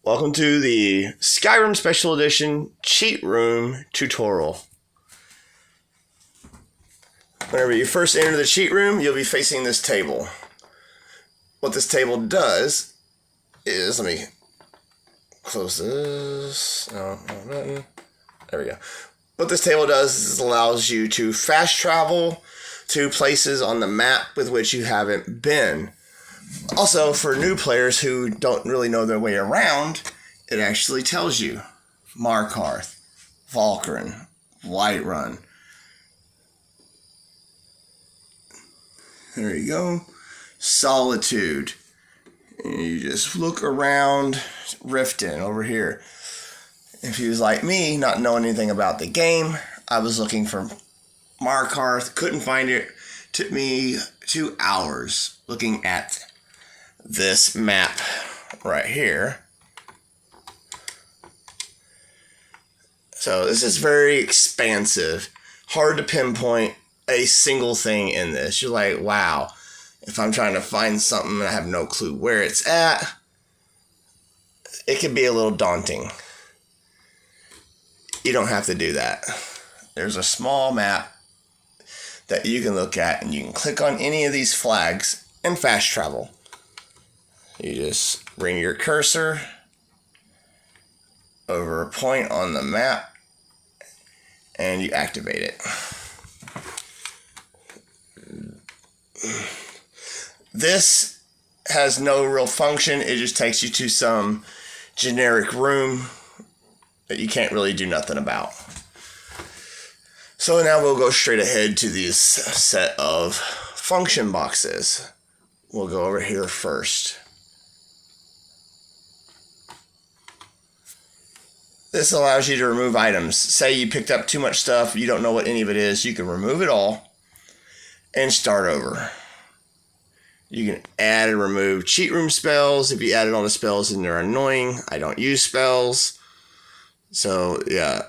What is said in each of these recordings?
Welcome to the Skyrim Special Edition Cheat Room tutorial. Whenever you first enter the cheat room, you'll be facing this table. What this table does is, let me close this. No button. There we go. What this table does is allows you to fast travel to places on the map with which you haven't been. Also, for new players who don't really know their way around, it actually tells you Markarth, Valkyrin, Whiterun. There you go. Solitude. And you just look around Riften over here. If you was like me, not knowing anything about the game, I was looking for Markarth, couldn't find it. Took me 2 hours looking at this map right here. So this is very expansive. Hard to pinpoint a single thing in this. You're like, wow, if I'm trying to find something and I have no clue where it's at, it can be a little daunting. You don't have to do that. There's a small map that you can look at, and you can click on any of these flags and fast travel. You just bring your cursor over a point on the map and you activate it. This has no real function. It just takes you to some generic room that you can't really do nothing about. So now we'll go straight ahead to this set of function boxes. We'll go over here first. This allows you to remove items. Say you picked up too much stuff, you don't know what any of it is, you can remove it all and start over. You can add and remove cheat room spells. If you added all the spells and they're annoying, I don't use spells. So yeah,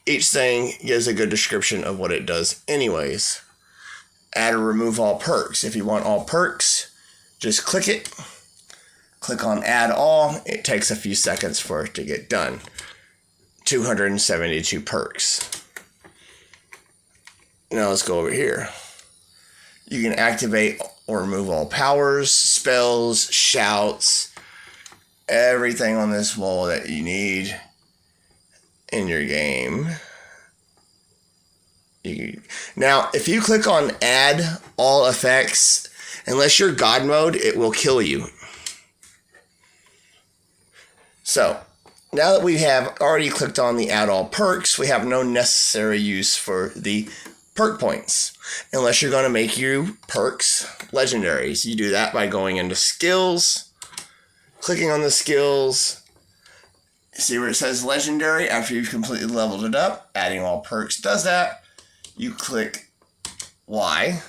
each thing gives a good description of what it does anyways. Add or remove all perks. If you want all perks, just click it. Click on add all. It takes a few seconds for it to get done. 272 perks. Now let's go over here. You can activate or remove all powers, spells, shouts, everything on this wall that you need in your game. Now, if you click on add all effects, unless you're God mode, it will kill you. So, now that we have already clicked on the add all perks, we have no necessary use for the perk points. Unless you're going to make your perks legendaries. You do that by going into skills, clicking on the skills. See where it says legendary after you've completely leveled it up. Adding all perks does that. You click Y.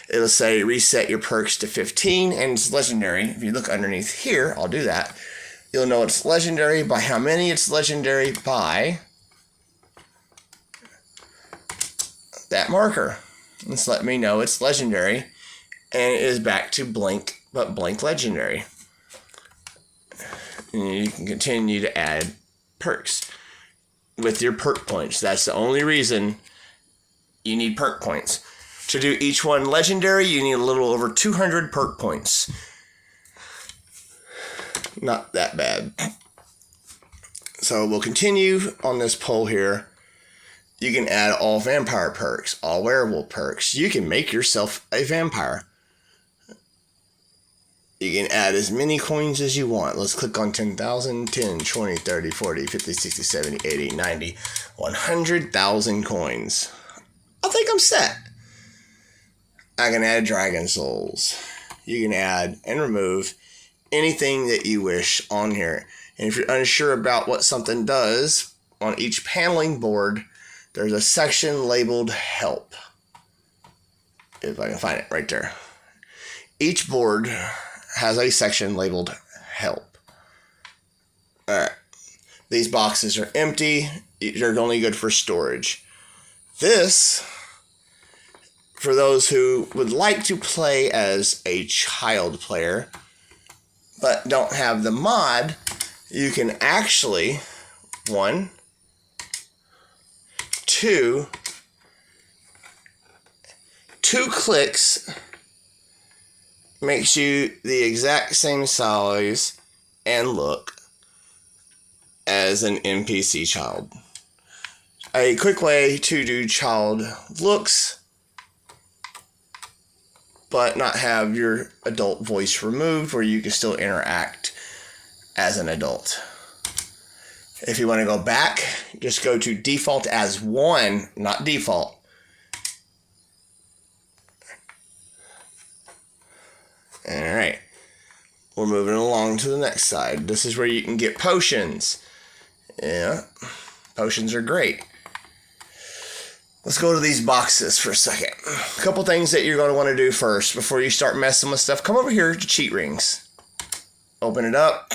It'll say reset your perks to 15 and it's legendary. If you look underneath here, I'll do that. You'll know it's legendary by how many it's legendary by that marker. It's let me know it's legendary and it is back to blank, but blank legendary. And you can continue to add perks with your perk points. That's the only reason you need perk points. To do each one legendary, you need a little over 200 perk points. Not that bad. So we'll continue on this poll here. You can add all vampire perks, all werewolf perks. You can make yourself a vampire. You can add as many coins as you want. Let's click on 10,000, 10, 20, 30, 40, 50, 60, 70, 80, 90, 100,000 coins. I think I'm set. I can add dragon souls. You can add and remove anything that you wish on here. And if you're unsure about what something does, on each paneling board, there's a section labeled help. If I can find it right there. Each board has a section labeled help. Alright. These boxes are empty. They're only good for storage. This, for those who would like to play as a child player, but don't have the mod, you can actually, 1, 2 clicks makes you the exact same size and look as an NPC child. A quick way to do child looks, but not have your adult voice removed, where you can still interact as an adult. If you want to go back, just go to default as 1, not default. Alright, we're moving along to the next side. This is where you can get potions. Yeah, potions are great. Let's go to these boxes for a second. A couple things that you're going to want to do first before you start messing with stuff. Come over here to cheat rings. Open it up.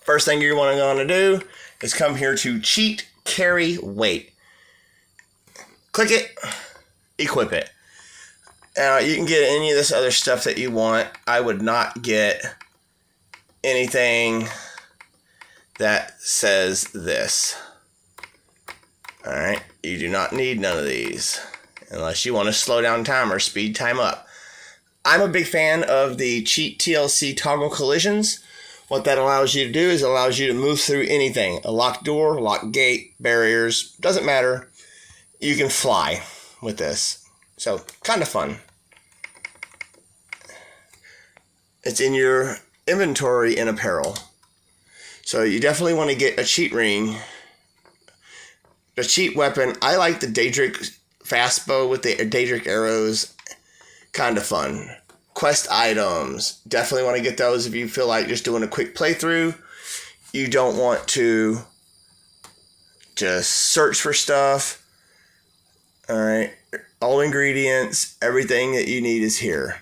First thing you're going to do is come here to cheat, carry, weight. Click it, equip it. Now, you can get any of this other stuff that you want. I would not get anything that says this. Alright, you do not need none of these unless you want to slow down time or speed time up. I'm a big fan of the cheat TLC toggle collisions. What that allows you to do is it allows you to move through anything. A locked door, locked gate, barriers, doesn't matter. You can fly with this. So, kind of fun. It's in your inventory in apparel. So you definitely want to get a cheat ring. The cheat weapon, I like the Daedric fast bow with the Daedric arrows. Kind of fun. Quest items. Definitely want to get those if you feel like just doing a quick playthrough. You don't want to just search for stuff. Alright. All ingredients, everything that you need is here.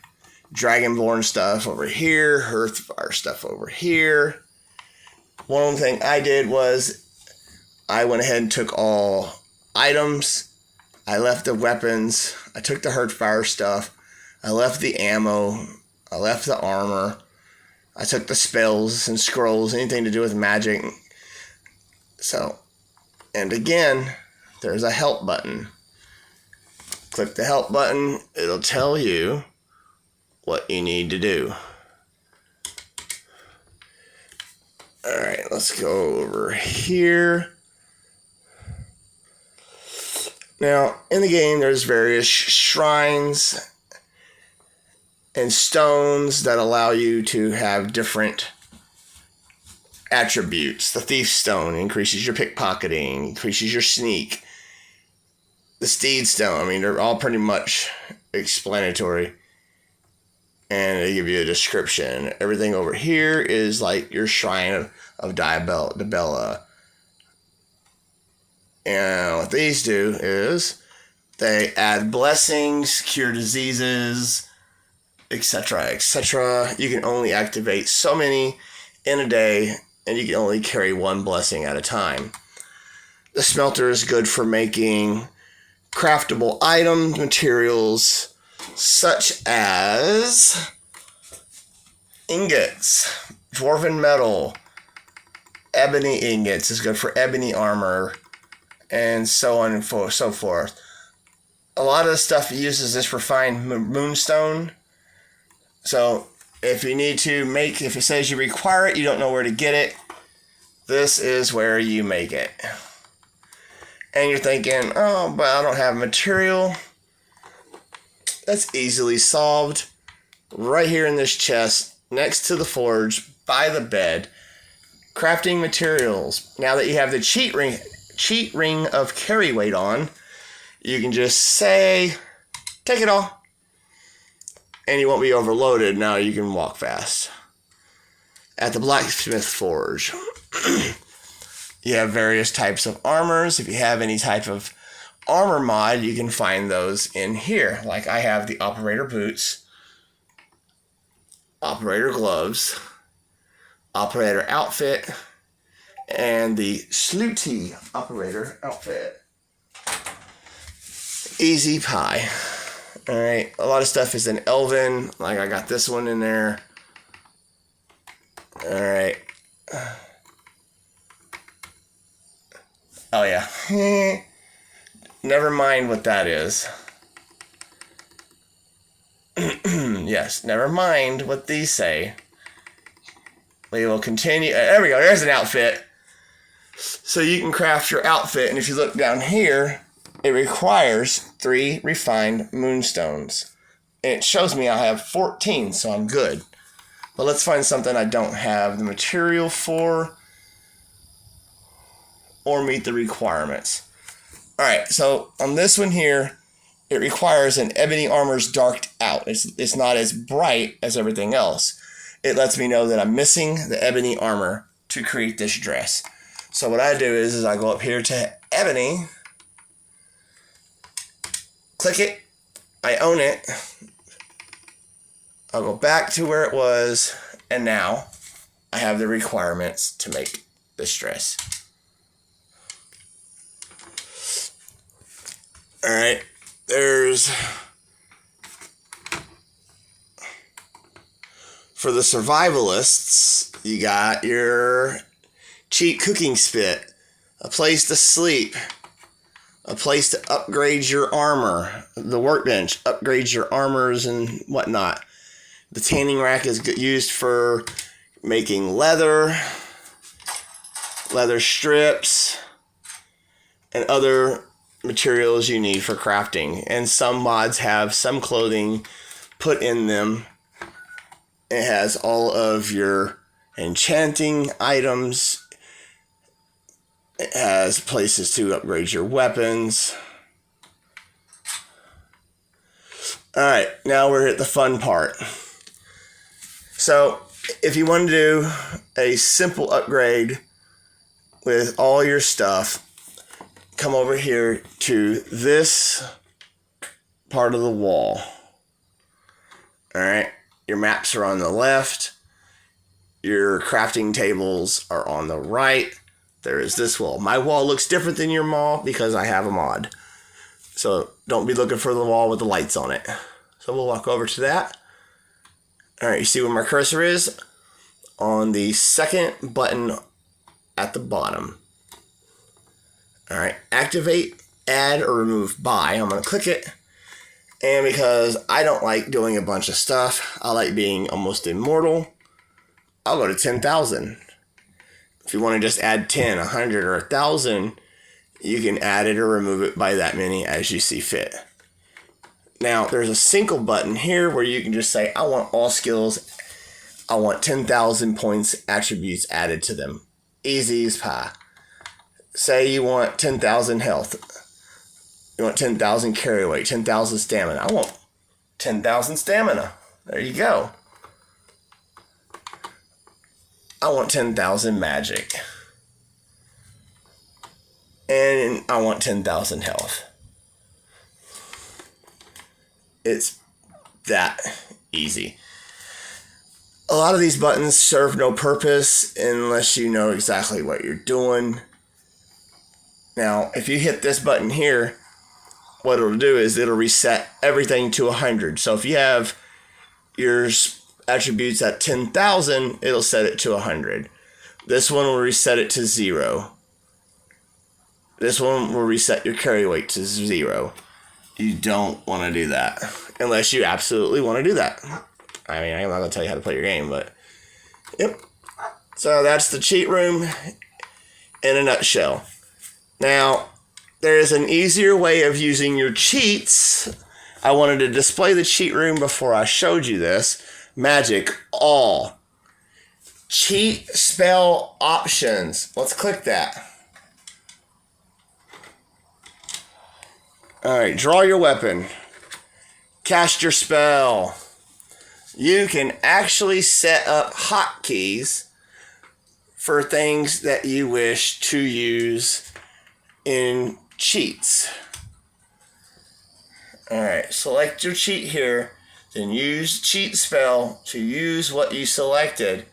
Dragonborn stuff over here. Hearthfire stuff over here. One thing I did was I went ahead and took all items. I left the weapons. I took the Hearthfire stuff. I left the ammo. I left the armor. I took the spells and scrolls, anything to do with magic. So, and again, there's a help button. Click the help button. It'll tell you what you need to do. Alright, let's go over here. Now, in the game, there's various shrines and stones that allow you to have different attributes. The Thief Stone increases your pickpocketing, increases your sneak. The Steed Stone, I mean, they're all pretty much explanatory. And they give you a description. Everything over here is like your shrine of Diabella. And what these do is they add blessings, cure diseases, etc., etc. You can only activate so many in a day, and you can only carry one blessing at a time. The smelter is good for making craftable items, materials, such as ingots, dwarven metal, ebony ingots is good for ebony armor, and so on and so forth. A lot of the stuff uses this refined moonstone. So if you need to make, if it says you require it, you don't know where to get it, this is where you make it. And you're thinking, oh, but I don't have material. That's easily solved right here in this chest next to the forge by the bed. Crafting materials. Now that you have the cheat ring of carry weight on, you can just say, take it all. And you won't be overloaded. Now you can walk fast. At the blacksmith forge, you have various types of armors. If you have any type of armor mod, you can find those in here. Like I have the operator boots, operator gloves, operator outfit, and the Slooty operator outfit. Easy pie. Alright, a lot of stuff is in Elven. Like I got this one in there. Alright, Oh yeah. Never mind what that is. Yes, never mind what these say. We will continue. There we go. There's an outfit. So you can craft your outfit, and if you look down here, it requires 3 refined moonstones. And it shows me I have 14, so I'm good. But let's find something I don't have the material for or meet the requirements. Alright, so on this one here, it requires an ebony armor's darked out. It's not as bright as everything else. It lets me know that I'm missing the ebony armor to create this dress. So what I do is I go up here to ebony, click it, I own it, I'll go back to where it was, and now I have the requirements to make this dress. Alright, there's, for the survivalists, you got your cheap cooking spit, a place to sleep, a place to upgrade your armor, the workbench, upgrades your armors and whatnot. The tanning rack is used for making leather strips, and other materials you need for crafting. And some mods have some clothing put in them. It has all of your enchanting items. It has places to upgrade your weapons. Alright, now we're at the fun part. So, if you want to do a simple upgrade with all your stuff, come over here to this part of the wall. Alright, your maps are on the left. Your crafting tables are on the right. There is this wall. My wall looks different than your wall because I have a mod. So don't be looking for the wall with the lights on it. So we'll walk over to that. Alright, you see where my cursor is? On the second button at the bottom. Alright, activate, add, or remove by. I'm going to click it. And because I don't like doing a bunch of stuff, I like being almost immortal, I'll go to 10,000. If you want to just add 10, 100, or 1,000, you can add it or remove it by that many as you see fit. Now, there's a single button here where you can just say, I want all skills. I want 10,000 points attributes added to them. Easy as pie. Say you want 10,000 health. You want 10,000 carry weight, 10,000 stamina. I want 10,000 stamina. There you go. I want 10,000 magic. And I want 10,000 health. It's that easy. A lot of these buttons serve no purpose unless you know exactly what you're doing. Now, if you hit this button here, what it'll do is it'll reset everything to 100. So if you have your attributes at 10,000, it'll set it to 100. This one will reset it to 0. This one will reset your carry weight to 0. You don't want to do that unless you absolutely want to do that. I mean, I'm not going to tell you how to play your game, but yep. So that's the cheat room in a nutshell. Now, there is an easier way of using your cheats. I wanted to display the cheat room before I showed you this. Magic all. Cheat spell options. Let's click that. Alright, draw your weapon. Cast your spell. You can actually set up hotkeys for things that you wish to use in cheats. Alright, select your cheat here, then use cheat spell to use what you selected.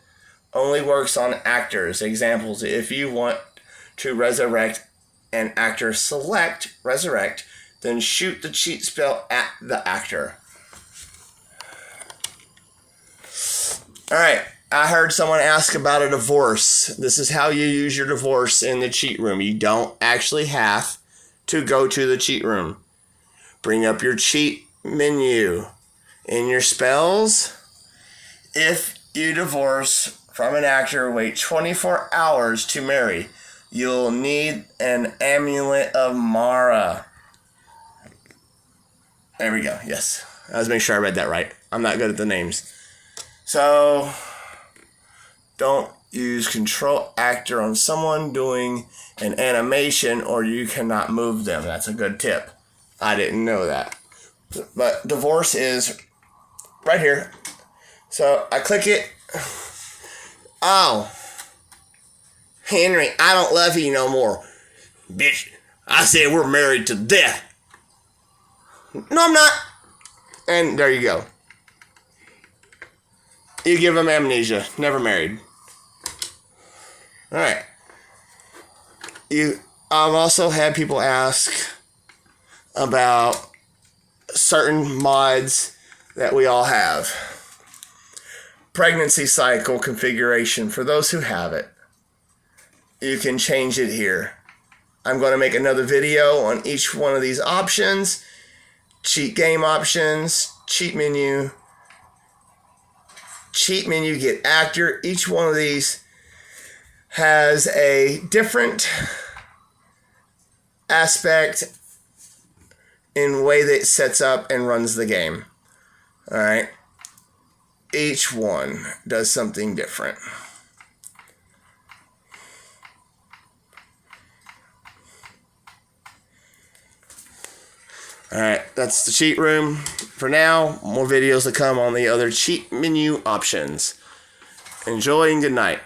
Only works on actors. Examples, if you want to resurrect an actor, select resurrect, then shoot the cheat spell at the actor. Alright, I heard someone ask about a divorce. This is how you use your divorce in the cheat room. You don't actually have to go to the cheat room. Bring up your cheat menu. In your spells, if you divorce from an actor, wait 24 hours to marry. You'll need an amulet of Mara. There we go. Yes. I was making sure I read that right. I'm not good at the names. So, don't use control actor on someone doing an animation or you cannot move them. That's a good tip. I didn't know that. But divorce is right here. So, I click it. Oh. Henry, I don't love you no more. Bitch, I said we're married to death. No, I'm not. And there you go. You give him amnesia. Never married. Alright. I've also had people ask about certain mods that we all have. Pregnancy cycle configuration. For those who have it, you can change it here. I'm going to make another video on each one of these options. Cheat game options, cheat menu, get actor. Each one of these has a different aspect in the way that it sets up and runs the game. All right. Each one does something different. Alright, that's the cheat room for now. More videos to come on the other cheat menu options. Enjoy and good night.